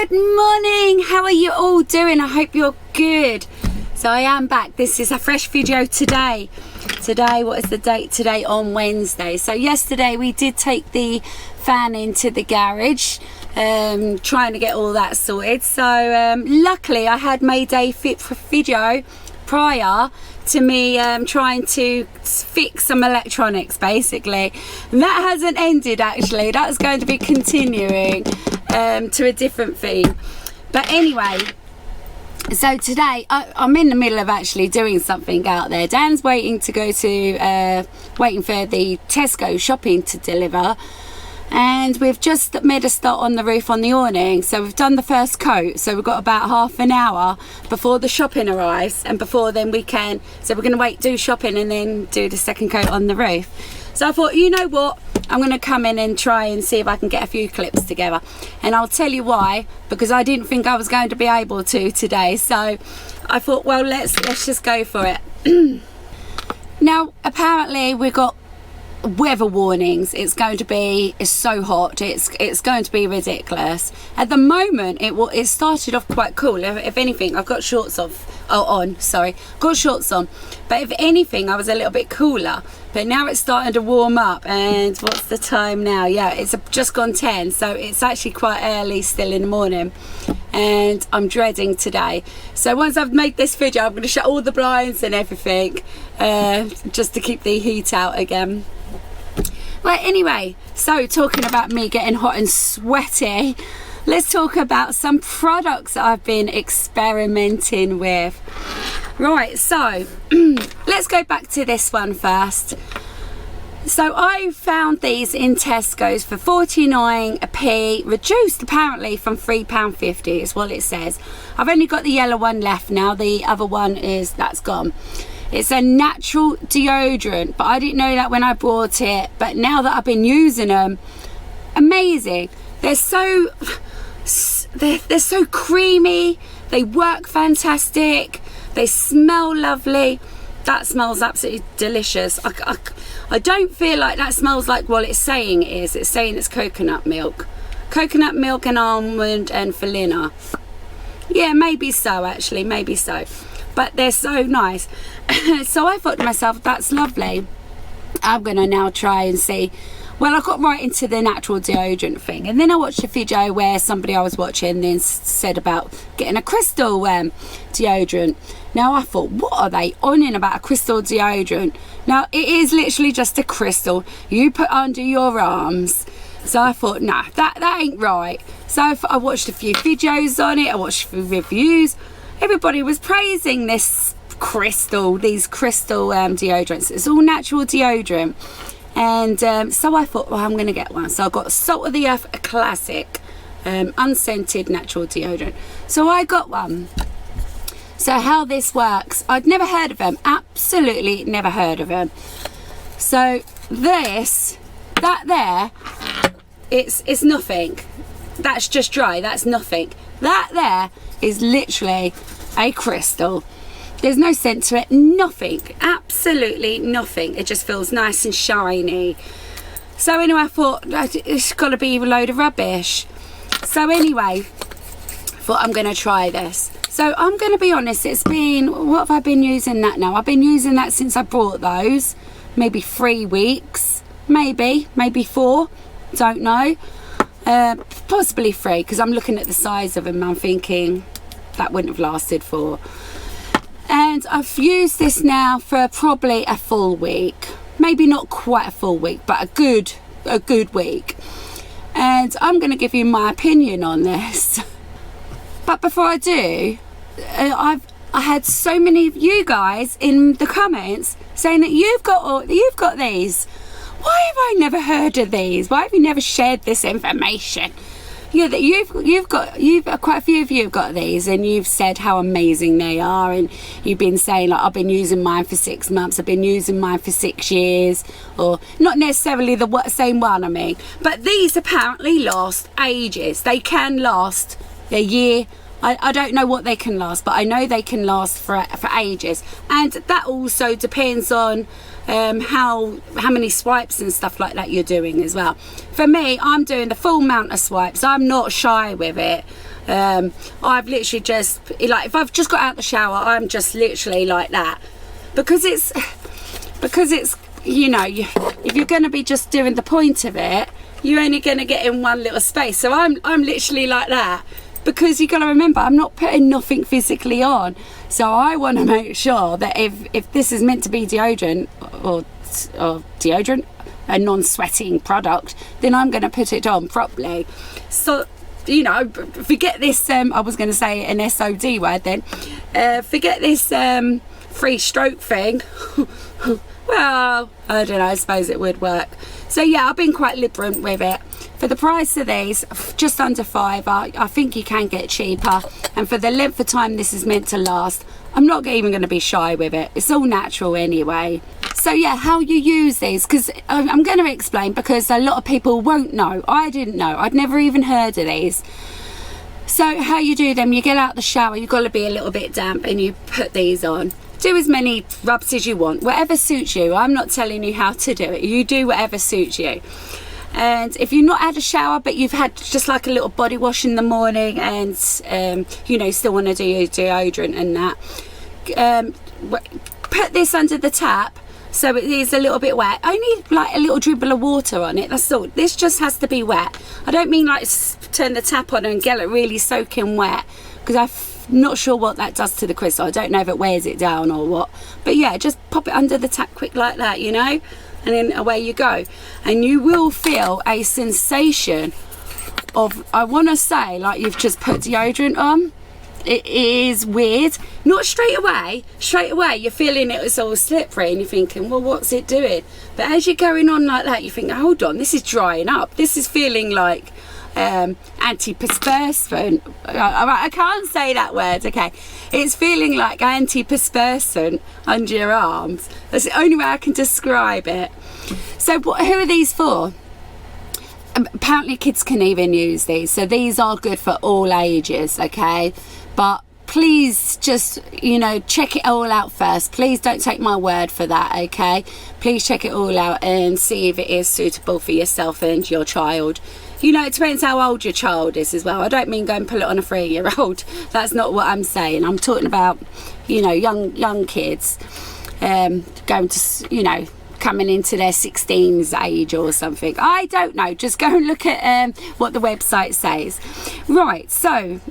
Good morning, how are you all doing? I hope you're good. So I am back. This is a fresh video today. What is the date today? On Wednesday. So yesterday we did take the fan into the garage, trying to get all that sorted. So luckily I had made a video prior to me trying to fix some electronics basically, and that hasn't ended actually. That's going to be continuing to a different theme. But anyway, so today I'm in the middle of actually doing something out there. Dan's waiting to go to waiting for the Tesco shopping to deliver, and we've just made a start on the roof on the awning. So we've done the first coat, so we've got about half an hour before the shopping arrives, and before then we can, so we're going to do shopping and then do the second coat on the roof. So I thought, you know what, I'm going to come in and try and see if I can get a few clips together, and I'll tell you why, because I didn't think I was going to be able to today. So I thought, well, let's just go for it. Now apparently we've got weather warnings. It's so hot, it's going to be ridiculous. At the moment it started off quite cool. If anything, I've got shorts on, but if anything I was a little bit cooler, but now it's starting to warm up. And what's the time now? Yeah, it's just gone 10, so it's actually quite early still in the morning, and I'm dreading today. So once I've made this video, I'm going to shut all the blinds and everything, just to keep the heat out again. Well, anyway, so talking about me getting hot and sweaty, let's talk about some products that I've been experimenting with. Right, so let's go back to this one first. So I found these in Tesco's for 49p, reduced apparently from £3.50 is what it says. I've only got the yellow one left now, the other one that's gone. It's a natural deodorant, but I didn't know that when I bought it, but now that I've been using them, amazing. They're so creamy, they work fantastic, they smell lovely. That smells absolutely delicious. I don't feel like that smells like what it's saying it is. It's saying it's coconut milk and almond and vanilla. Yeah, maybe so actually, maybe so. But they're so nice. So I thought to myself, that's lovely. I'm gonna now try and see. Well, I got right into the natural deodorant thing, and then I watched a video where somebody I was watching then said about getting a crystal deodorant. Now I thought, what are they on in about a crystal deodorant? Now it is literally just a crystal you put under your arms. So I thought, nah, that ain't right. So I watched a few videos on it, I watched a few reviews. Everybody was praising these crystal deodorants. It's all natural deodorant. And so I thought, well, I'm going to get one. So I got Salt of the Earth, a classic, unscented natural deodorant. So I got one. So how this works, I'd never heard of them, absolutely never heard of them. So that there, it's nothing. That's just dry, that's nothing. That there is literally a crystal. There's no scent to it, nothing, absolutely nothing. It just feels nice and shiny. So anyway, I thought it's got to be a load of rubbish. So anyway, I thought I'm going to try this. So I'm going to be honest, it's been, what have I been using that now? I've been using that since I bought those, maybe 3 weeks, maybe 4, don't know. Possibly 3, because I'm looking at the size of them, I'm thinking that wouldn't have lasted 4. And I've used this now for probably a full week, maybe not quite a full week, but a good week. And I'm going to give you my opinion on this. But before I do, I had so many of you guys in the comments saying that you've got these. Why have I never heard of these? Why have you never shared this information? Yeah, that you've quite a few of you have got these, and you've said how amazing they are, and you've been saying like, I've been using mine for 6 months, I've been using mine for 6 years, or not necessarily the same one, I mean, but these apparently last ages. They can last a year I don't know what they can last, but I know they can last for ages. And that also depends on how many swipes and stuff like that you're doing as well. For me, I'm doing the full amount of swipes. I'm not shy with it. I've literally just, like, if I've just got out the shower, I'm just literally like that, because it's you know, if you're going to be just doing the point of it, you're only going to get in one little space. So I'm literally like that, because you got to remember, I'm not putting nothing physically on. So I want to make sure that if this is meant to be deodorant or deodorant, a non-sweating product, then I'm going to put it on properly. So, you know, forget this, I was going to say an SOD word then, forget this free stroke thing. Well, I don't know, I suppose it would work. So yeah, I've been quite liberal with it. For the price of these, just under £5, I think you can get cheaper. And for the length of time this is meant to last, I'm not even going to be shy with it. It's all natural anyway. So yeah, how you use these, because I'm going to explain, because a lot of people won't know. I didn't know. I'd never even heard of these. So how you do them, you get out the shower, you've got to be a little bit damp, and you put these on. Do as many rubs as you want, whatever suits you. I'm not telling you how to do it. You do whatever suits you. And if you've not had a shower, but you've had just like a little body wash in the morning, and you know, still want to do your deodorant and that, put this under the tap so it is a little bit wet. Only like a little dribble of water on it, that's all. This just has to be wet. I don't mean like turn the tap on and get it really soaking wet, because I'm not sure what that does to the crystal. I don't know if it wears it down or what, but yeah, just pop it under the tap quick like that, you know, and then away you go. And you will feel a sensation of, I want to say, like you've just put deodorant on. It is weird. Not straight away you're feeling it's all slippery and you're thinking, well, what's it doing? But as you're going on like that, you think, hold on, this is drying up. This is feeling like antiperspirant. I can't say that word, okay. It's feeling like antiperspirant under your arms. That's the only way I can describe it. So who are these for? Apparently kids can even use these, so these are good for all ages, okay. But please just, you know, check it all out first. Please don't take my word for that, okay. Please check it all out and see if it is suitable for yourself and your child. You know, it depends how old your child is as well. I don't mean go and pull it on a 3-year-old. That's not what I'm saying. I'm talking about, you know, young kids going to, you know, coming into their 16s age or something. I don't know. Just go and look at what the website says. Right, so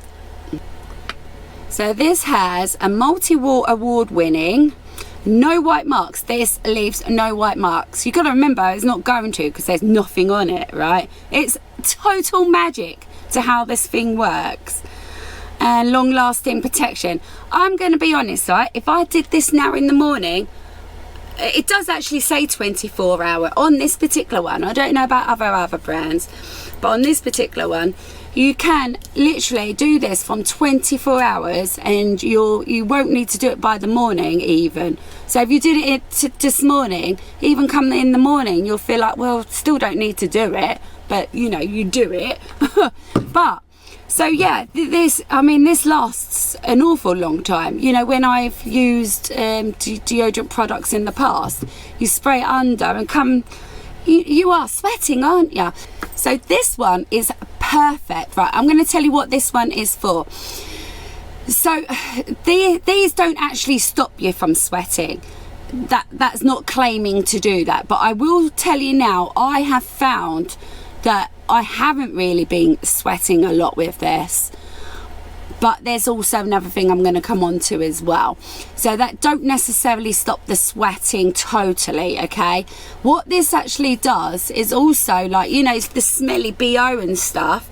this has a multi-award winning, no white marks. This leaves no white marks. You've got to remember, it's not going to, because there's nothing on it, right? It's total magic to how this thing works. And long-lasting protection. I'm going to be honest, right? If I did this now in the morning, it does actually say 24 hour on this particular one. I don't know about other brands, but on this particular one, you can literally do this from 24 hours, and you won't need to do it by the morning even. So if you did it this morning, even come in the morning, you'll feel like, well, still don't need to do it, but you know, you do it. But so yeah, this lasts an awful long time. You know, when I've used deodorant products in the past, you spray it under and you are sweating, aren't you? So this one is perfect. Right, I'm going to tell you what this one is for. So these don't actually stop you from sweating. That's not claiming to do that, but I will tell you now, I have found that I haven't really been sweating a lot with this. But there's also another thing I'm going to come on to as well. So that don't necessarily stop the sweating totally, okay? What this actually does is also, like, you know, it's the smelly BO and stuff.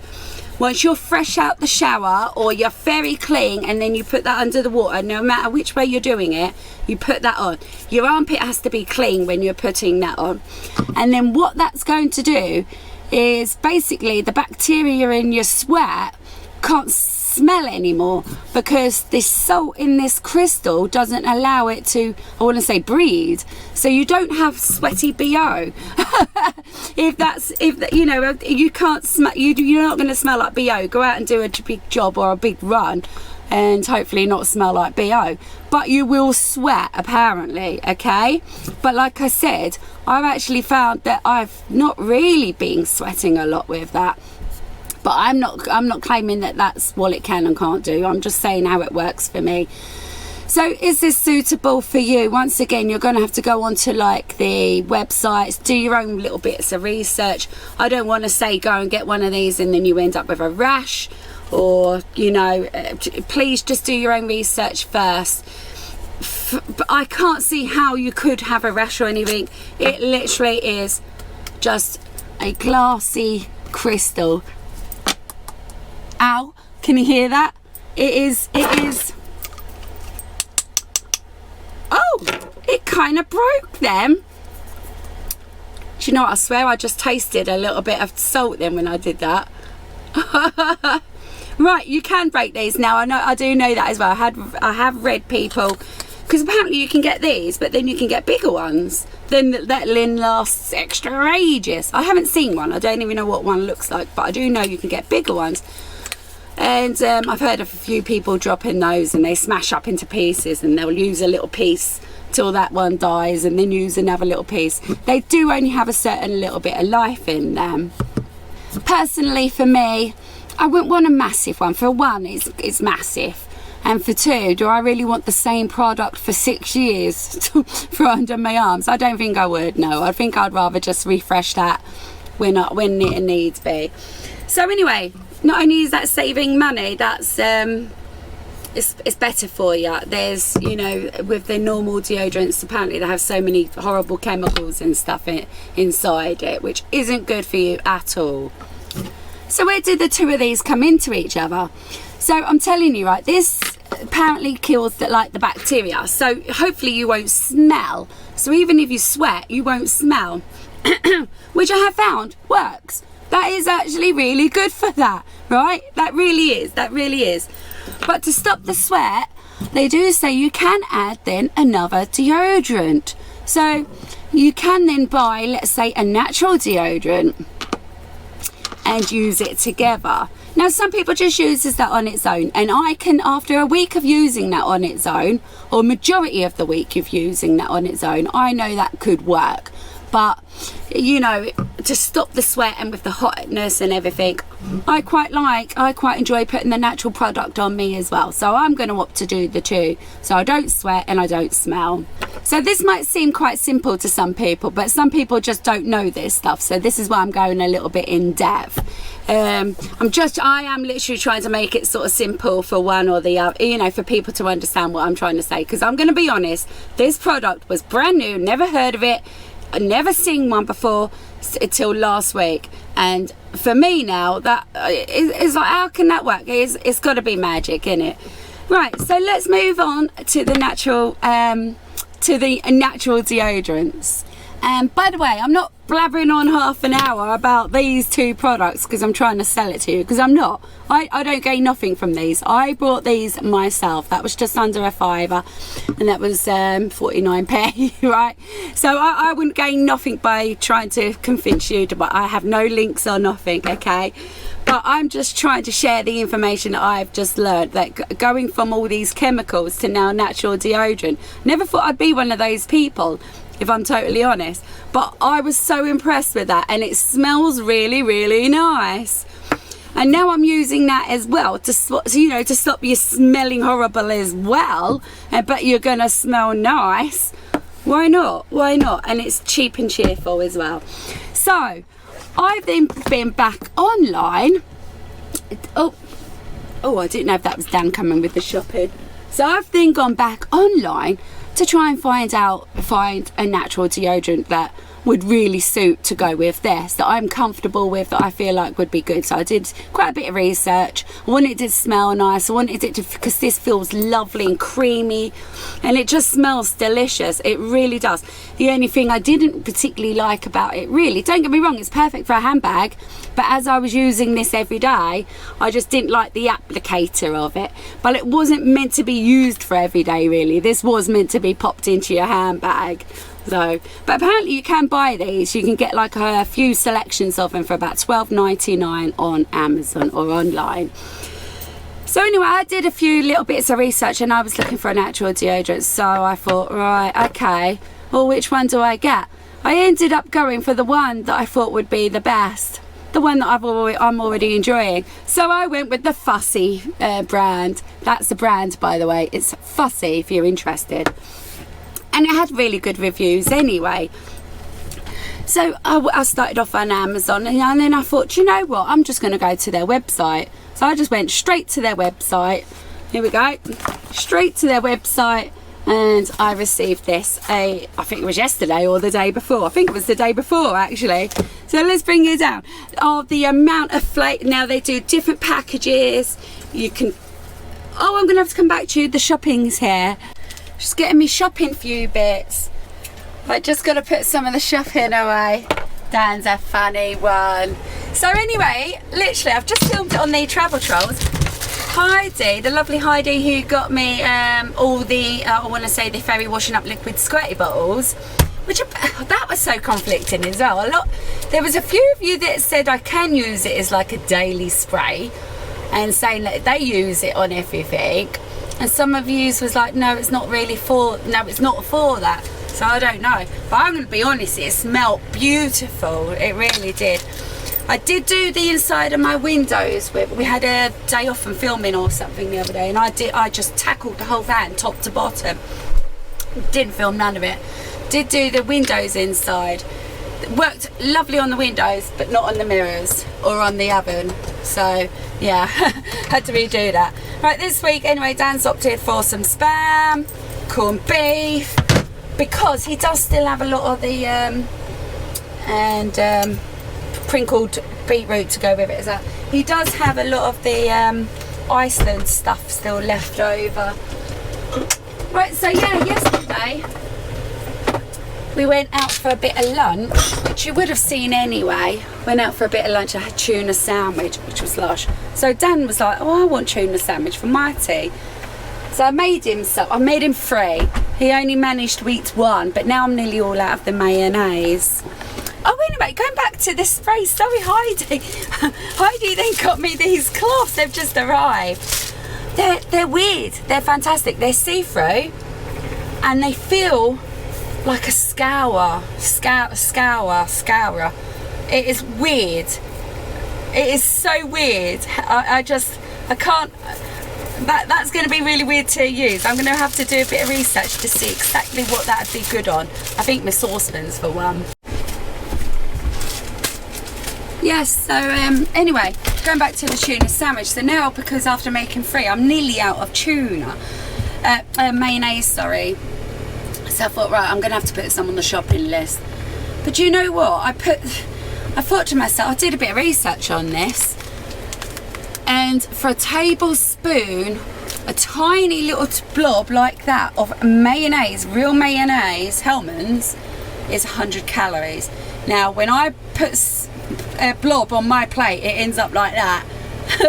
Once you're fresh out the shower or you're very clean, and then you put that under the water, no matter which way you're doing it, you put that on. Your armpit has to be clean when you're putting that on. And then what that's going to do is basically the bacteria in your sweat can't smell anymore, because this salt in this crystal doesn't allow it to, I want to say, breathe. So you don't have sweaty BO. if you know, you can't smell, you're not going to smell like BO. Go out and do a big job or a big run and hopefully not smell like BO, but you will sweat apparently, okay? But like I said, I've actually found that I've not really been sweating a lot with that. But I'm not claiming that that's what it can and can't do. I'm just saying how it works for me. So is this suitable for you? Once again, you're going to have to go onto like the websites, do your own little bits of research. I don't want to say go and get one of these and then you end up with a rash, or, you know, please just do your own research first. But I can't see how you could have a rash or anything. It literally is just a glassy crystal. Ow, can you hear that? It is. Oh, it kind of broke them. Do you know what? I swear I just tasted a little bit of salt then when I did that. Right, you can break these now. I do know that as well. I have read people, because apparently you can get these, but then you can get bigger ones. Then that lasts extra ages. I haven't seen one. I don't even know what one looks like, but I do know you can get bigger ones. And I've heard of a few people dropping those and they smash up into pieces, and they'll use a little piece till that one dies and then use another little piece. They do only have a certain little bit of life in them. Personally, for me, I wouldn't want a massive one. For one, it's massive. And for two, do I really want the same product for 6 years for under my arms? I don't think I would, no. I think I'd rather just refresh that when it needs be. So anyway, not only is that saving money, that's it's better for you. There's, you know, with the normal deodorants, apparently they have so many horrible chemicals and stuff inside it, which isn't good for you at all. So where did the two of these come into each other? So I'm telling you, right, this apparently kills the bacteria, so hopefully you won't smell. So even if you sweat, you won't smell, which I have found works. That is actually really good for that, right? That really is. But to stop the sweat, they do say you can add then another deodorant. So you can then buy, let's say, a natural deodorant and use it together. Now some people just uses that on its own, and I can, after a week of using that on its own, or majority of the week of using that on its own, I know that could work. But you know, to stop the sweat and with the hotness and everything, I quite enjoy putting the natural product on me as well. So I'm going to opt to do the two, so I don't sweat and I don't smell. So this might seem quite simple to some people, but some people just don't know this stuff. So this is why I'm going a little bit in depth. I am literally trying to make it sort of simple for one or the other, you know, for people to understand what I'm trying to say. Because I'm going to be honest, this product was brand new, never heard of it, never seen one before until last week, and for me now that is like, how can that work? It's got to be magic, innit? Right, so let's move on to the natural deodorants. By the way, I'm not blabbering on half an hour about these two products because I'm trying to sell it to you, because I'm not. I don't gain nothing from these. I bought these myself. That was just under a £5, and that was 49p, right? So I wouldn't gain nothing by trying to convince you to buy. I have no links or nothing, okay? But I'm just trying to share the information that I've just learned, that going from all these chemicals to now natural deodorant. Never thought I'd be one of those people, if I'm totally honest, but I was so impressed with that, and it smells really, really nice. And now I'm using that as well to stop you smelling horrible as well, but you're gonna smell nice. Why not? And it's cheap and cheerful as well. So I've then been back online. Oh, I didn't know if that was Dan coming with the shopping. So I've then gone back online to try and find a natural deodorant that would really suit to go with this, that I'm comfortable with, that I feel like would be good. So I did quite a bit of research. I wanted it to smell nice. I wanted it to, because this feels lovely and creamy, and it just smells delicious. It really does. The only thing I didn't particularly like about it, really, don't get me wrong, it's perfect for a handbag, but as I was using this every day, I just didn't like the applicator of it. But it wasn't meant to be used for every day, really. This was meant to be popped into your handbag. So, but apparently you can buy these. You can get like a few selections of them for about $12.99 on Amazon or online. So anyway, I did a few little bits of research, and I was looking for a natural deodorant. So I thought, right, okay, well, which one do I get? I ended up going for the one that I thought would be the best, the one that I'm already enjoying. So I went with the Fussy brand. That's the brand, by the way. It's Fussy if you're interested. And it had really good reviews anyway. So I started off on Amazon, and then I thought, you know what, I'm just going to go to their website. So I just went straight to their website. Here we go. Straight to their website, and I received this, I think it was yesterday or the day before. I think it was the day before, actually. So let's bring it down. Oh, the amount of flake. Now they do different packages. You can... Oh, I'm going to have to come back to you. The shopping's here. Just getting me shopping few bits. I just got to put some of the shopping away. Dan's a funny one. So anyway, literally, I've just filmed it on the Travel Trolls. Heidi, the lovely Heidi, who got me all the, I want to say the Fairy Washing Up Liquid Squirty bottles, which that was so conflicting as well. There was a few of you that said I can use it as like a daily spray, and saying that they use it on everything. And some of you was like, no, it's not really for, no, it's not for that. So I don't know. But I'm going to be honest, it smelled beautiful. It really did. I did do the inside of my windows. We had a day off from filming or something the other day, and I just tackled the whole van top to bottom. Didn't film none of it. Did do the windows inside. It worked lovely on the windows, but not on the mirrors or on the oven. So yeah, had to redo that. Right, this week anyway, Dan's opted for some spam, corned beef, because he does still have a lot of the sprinkled beetroot to go with it. So he does have a lot of the Iceland stuff still left over. Right, so yeah, yesterday we went out for a bit of lunch, which you would have seen anyway. Went out for a bit of lunch. I had tuna sandwich, which was lush. So Dan was like, oh, I want tuna sandwich for my tea. So I made him 3. He only managed to eat 1, but now I'm nearly all out of the mayonnaise. Oh, anyway, going back to this spray, sorry, Heidi. Heidi then got me these cloths. They've just arrived. They're weird. They're fantastic. They're see-through, and they feel like a scourer. It is weird. It is so weird. I can't. That's going to be really weird to use. I'm going to have to do a bit of research to see exactly what that would be good on. I think my saucepans for one. Yes, so anyway, going back to the tuna sandwich. So now, because after making 3, I'm nearly out of tuna. Mayonnaise, sorry. So I thought, right, I'm going to have to put some on the shopping list. But you know what? I thought to myself, I did a bit of research on this. And for a tablespoon, a tiny little blob like that of mayonnaise, real mayonnaise, Hellmann's, is 100 calories. Now, when I put a blob on my plate, it ends up like that.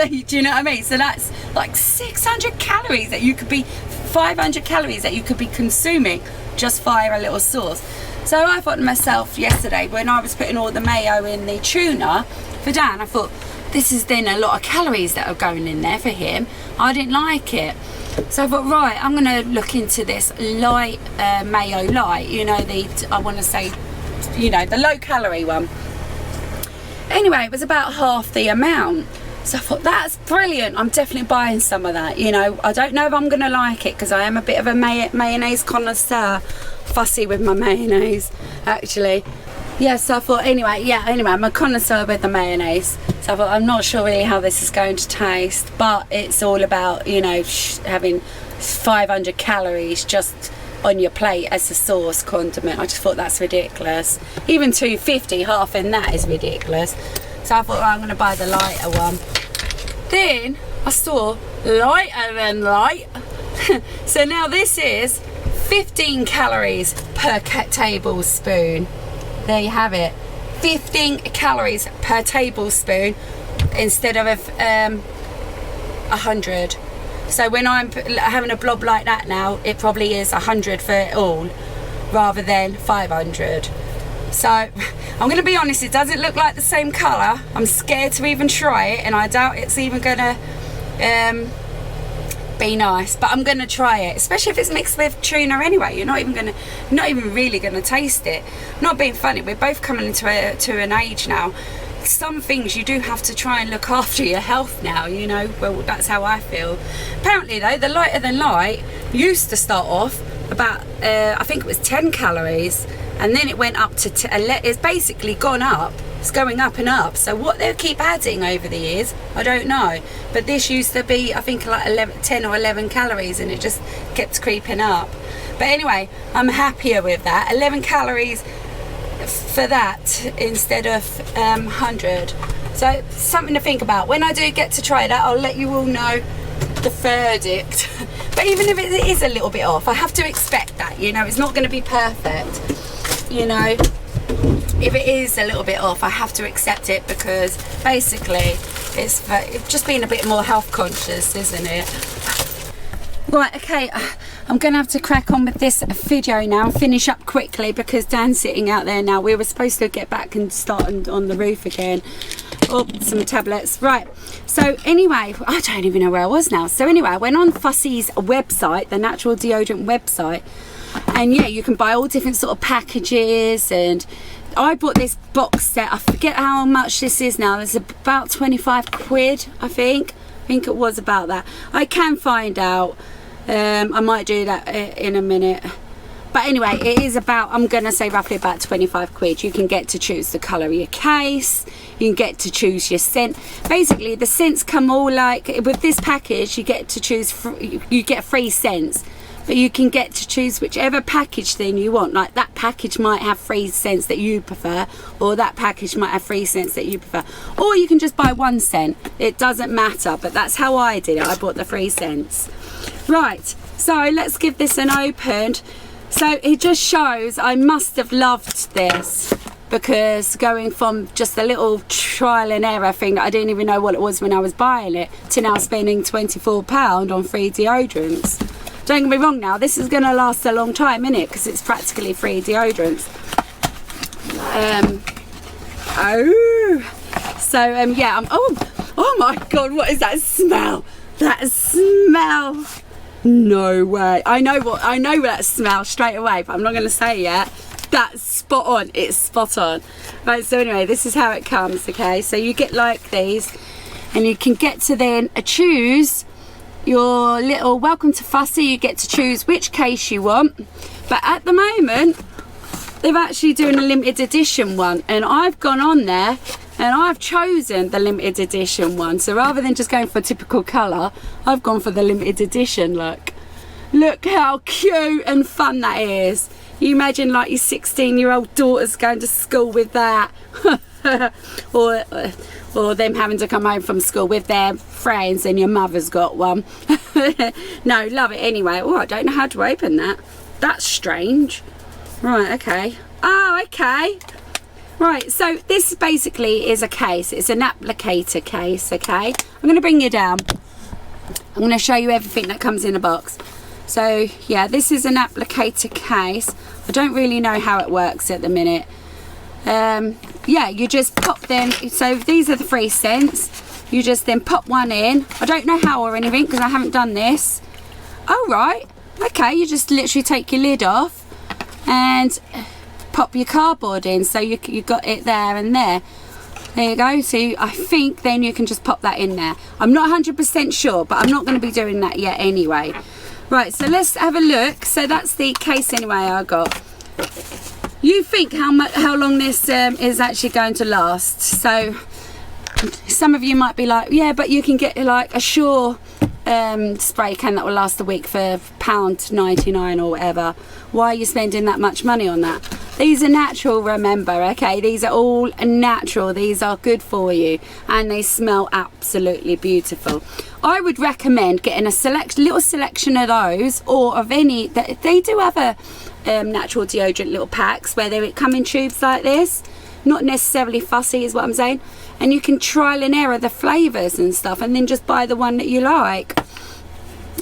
Do you know what I mean? So that's like 600 calories that you could be, 500 calories that you could be consuming just via a little sauce. So I thought to myself yesterday, when I was putting all the mayo in the tuna for Dan, I thought, this is then a lot of calories that are going in there for him. I didn't like it. So I thought, right, I'm going to look into this light mayo light, you know, I want to say, you know, the low calorie one. Anyway, it was about half the amount. So I thought, that's brilliant. I'm definitely buying some of that. You know, I don't know if I'm going to like it, because I am a bit of a mayonnaise connoisseur. Fussy with my mayonnaise, actually. Yeah, so I thought, anyway, I'm a connoisseur with the mayonnaise. So I thought, I'm not sure really how this is going to taste, but it's all about, you know, having 500 calories just on your plate as a sauce condiment. I just thought that's ridiculous. Even £2.50, half in that is ridiculous. So I thought, I'm going to buy the lighter one. Then I saw lighter than light. So now this is 15 calories per tablespoon. There you have it. 15 calories per tablespoon instead of 100. So when I'm having a blob like that now, it probably is 100 for it all rather than 500. So I'm going to be honest, it doesn't look like the same colour. I'm scared to even try it, and I doubt it's even going to be nice, but I'm going to try it, especially if it's mixed with tuna anyway. You're not even really going to taste it. Not being funny, we're both coming into an age now. Some things you do have to try and look after your health now, you know. Well, that's how I feel. Apparently though, the lighter than light used to start off about I think it was 10 calories, and then it went up to it's basically gone up. It's going up and up. So what they'll keep adding over the years, I don't know. But this used to be, I think, like 10 or 11 calories, and it just kept creeping up. But anyway, I'm happier with that. 11 calories for that instead of 100. So something to think about. When I do get to try that, I'll let you all know the verdict. But even if it is a little bit off, I have to expect that, you know. It's not going to be perfect, you know. If it is a little bit off, I have to accept it, because basically it's just being a bit more health conscious, isn't it? Right, okay, I'm going to have to crack on with this video now and finish up quickly, because Dan's sitting out there now. We were supposed to get back and start on the roof again. Oh, some tablets. Right, so anyway, I don't even know where I was now. So anyway, I went on Fussy's website, the natural deodorant website, and yeah, you can buy all different sort of packages, and I bought this box set. I forget how much this is now. It's about 25 quid, I think it was about that. I can find out. I might do that in a minute, but anyway, it is about, I'm gonna say roughly about 25 quid. You can get to choose the colour of your case, you can get to choose your scent. Basically the scents come all, like with this package you get to choose, you get free scents, but you can get to choose whichever package thing you want. Like that package might have free scents that you prefer, or that package might have free scents that you prefer, or you can just buy one scent. It doesn't matter, but that's how I did it. I bought the free scents. Right, so let's give this an open. So it just shows I must have loved this, because going from just a little trial and error thing that I didn't even know what it was when I was buying it, to now spending £24 on free deodorants. Don't get me wrong now, this is going to last a long time, innit? Because it's practically free deodorants. Yeah, oh my god, what is that smell? That smell. No way. I know that smell straight away, but I'm not going to say it yet. That's spot on. It's spot on. Right, so anyway, this is how it comes, okay? So you get like these, and you can get to then choose your little welcome to Fussy. You get to choose which case you want, but at the moment they're actually doing a limited edition one, and I've gone on there and I've chosen the limited edition one. So rather than just going for a typical colour, I've gone for the limited edition. Look how cute and fun that is. You imagine like your 16-year-old daughter's going to school with that. or them having to come home from school with their friends, and your mother's got one. No, love it anyway. Oh, I don't know how to open that. That's strange. Right, okay. Oh, okay. Right, so this basically is a case. It's an applicator case, okay? I'm going to bring you down. I'm going to show you everything that comes in a box. So, yeah, this is an applicator case. I don't really know how it works at the minute. Yeah, you just pop them. So these are the free scents. You just then pop one in. I don't know how or anything, because I haven't done this. Oh, right. Okay, you just literally take your lid off and pop your cardboard in, so you got it there and there. There you go. So I think then you can just pop that in there. I'm not 100% sure, but I'm not going to be doing that yet anyway. Right, so let's have a look. So that's the case anyway I got. You think how long this is actually going to last. So some of you might be like, yeah, but you can get like a Sure spray can that will last a week for £1.99 or whatever. Why are you spending that much money on that? These are natural, remember, okay? These are all natural. These are good for you, and they smell absolutely beautiful. I would recommend getting a little selection of those, or of any. They do have a natural deodorant little packs where they come in tubes like this. Not necessarily Fussy is what I'm saying. And you can trial and error the flavours and stuff, and then just buy the one that you like.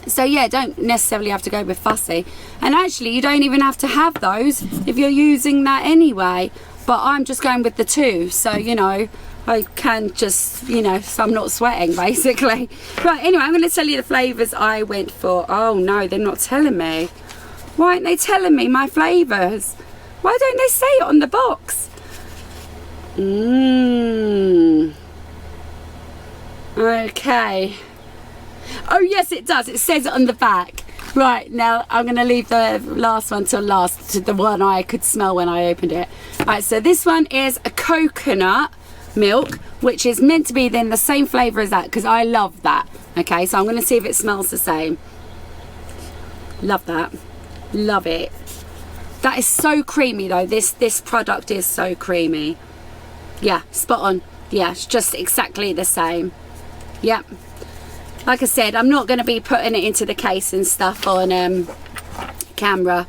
So yeah, don't necessarily have to go with Fussy. And actually, you don't even have to have those if you're using that anyway. But I'm just going with the two, so you know, I can just, you know, so I'm not sweating basically. Right, anyway, I'm going to tell you the flavours I went for. Oh no, they're not telling me. Why aren't they telling me my flavours? Why don't they say it on the box? Okay. Oh yes, it does. It says it on the back. Right, now I'm going to leave the last one till last, to the one I could smell when I opened it. Right, so this one is a coconut milk, which is meant to be then the same flavour as that, because I love that. Okay, so I'm going to see if it smells the same. Love that. Love it. That is so creamy though. This product is so creamy. Yeah, spot on. Yeah, it's just exactly the same. Yep. Like I said, I'm not going to be putting it into the case and stuff on camera,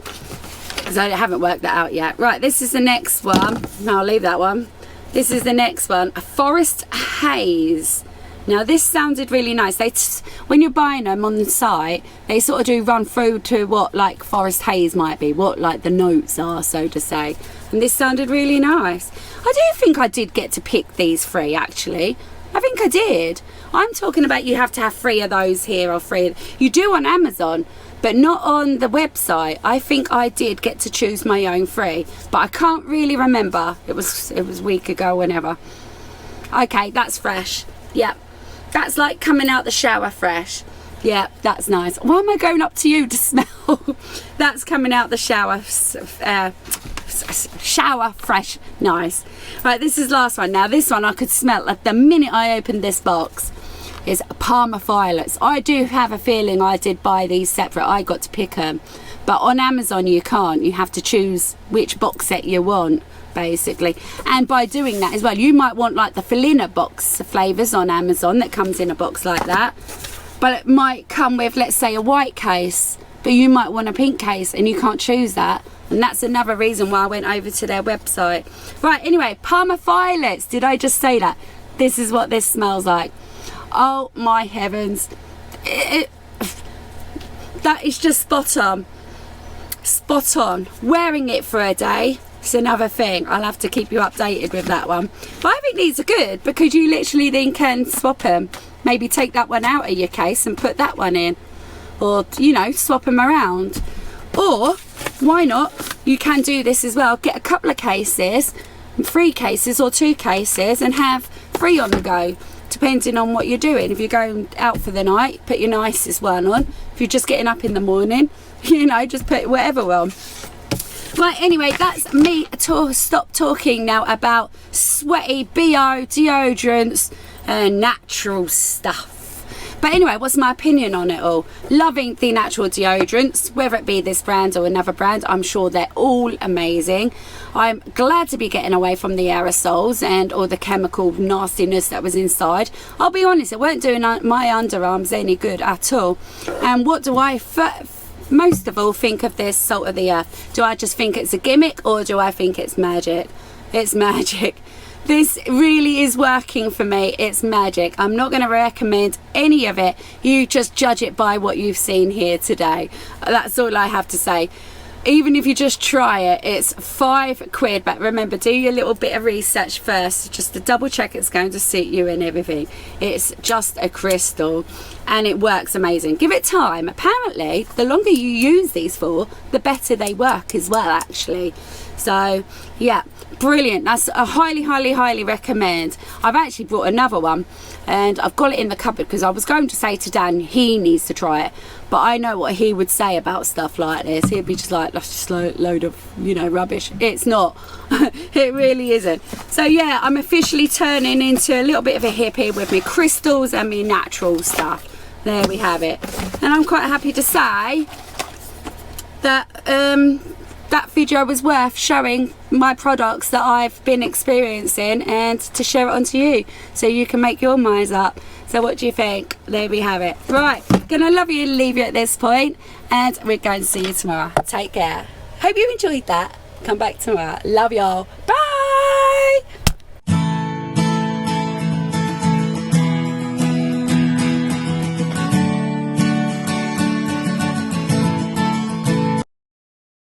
because I haven't worked that out yet. Right, this is the next one. No, I'll leave that one. This is the next one, a Forest Haze. Now this sounded really nice. When you're buying them on the site, they sort of do run through to what like Forest Haze might be, what like the notes are, so to say. And this sounded really nice. I do think I did get to pick these free, actually. I think I did. I'm talking about you have to have 3 of those here, or 3. You do on Amazon, but not on the website. I think I did get to choose my own 3, but I can't really remember. It was a week ago, whenever. Okay, that's fresh. Yep. That's like coming out the shower fresh. Yeah, that's nice. Why am I going up to you to smell? That's coming out the shower fresh. Nice. Right, this is the last one. Now this one I could smell at the minute I opened this box. Is Parma Violets. I do have a feeling I did buy these separate. I got to pick them, but on Amazon you can't. You have to choose which box set you want, basically. And by doing that as well, you might want like the Felina box flavours on Amazon that comes in a box like that, but it might come with, let's say, a white case, but you might want a pink case and you can't choose that. And that's another reason why I went over to their website. Right, anyway, Parma Violets. Did I just say that? This is what this smells like. Oh my heavens. That is just spot on. Spot on. Wearing it for a day, it's another thing. I'll have to keep you updated with that one. But I think these are good, because you literally then can swap them. Maybe take that one out of your case and put that one in. Or, you know, swap them around. Or, why not? You can do this as well. Get a couple of cases, 3 cases or 2 cases, and have 3 on the go, depending on what you're doing. If you're going out for the night, put your nicest one on. If you're just getting up in the morning, you know, just put whatever on. Right, anyway, that's me stop talking now about sweaty BO deodorants and natural stuff. But anyway, what's my opinion on it all? Loving the natural deodorants, whether it be this brand or another brand. I'm sure they're all amazing. I'm glad to be getting away from the aerosols and all the chemical nastiness that was inside. I'll be honest, it weren't doing my underarms any good at all. And what do I most of all think of this salt of the earth? Do I just think it's a gimmick, or do I think it's magic? It's magic. This really is working for me. It's magic. I'm not going to recommend any of it. You just judge it by what you've seen here today. That's all I have to say. Even if you just try it, it's £5. But remember, do your little bit of research first, just to double check it's going to suit you and everything. It's just a crystal, and it works amazing. Give it time. Apparently, the longer you use these for, the better they work as well, actually. So yeah, brilliant. That's a highly recommend. I've actually brought another one, and I've got it in the cupboard because I was going to say to Dan he needs to try it, but I know what he would say about stuff like this. He'd be just like, that's just a load of, you know, rubbish. It's not. It really isn't. So yeah, I'm officially turning into a little bit of a hippie with me crystals and me natural stuff. there we have it. And I'm quite happy to say that that video was worth showing my products that I've been experiencing, and to share it onto you so you can make your minds up. So what do you think? There we have it. Right, gonna love you and leave you at this point, and we're going to see you tomorrow. Take care. Hope you enjoyed that. Come back tomorrow. Love y'all. Bye.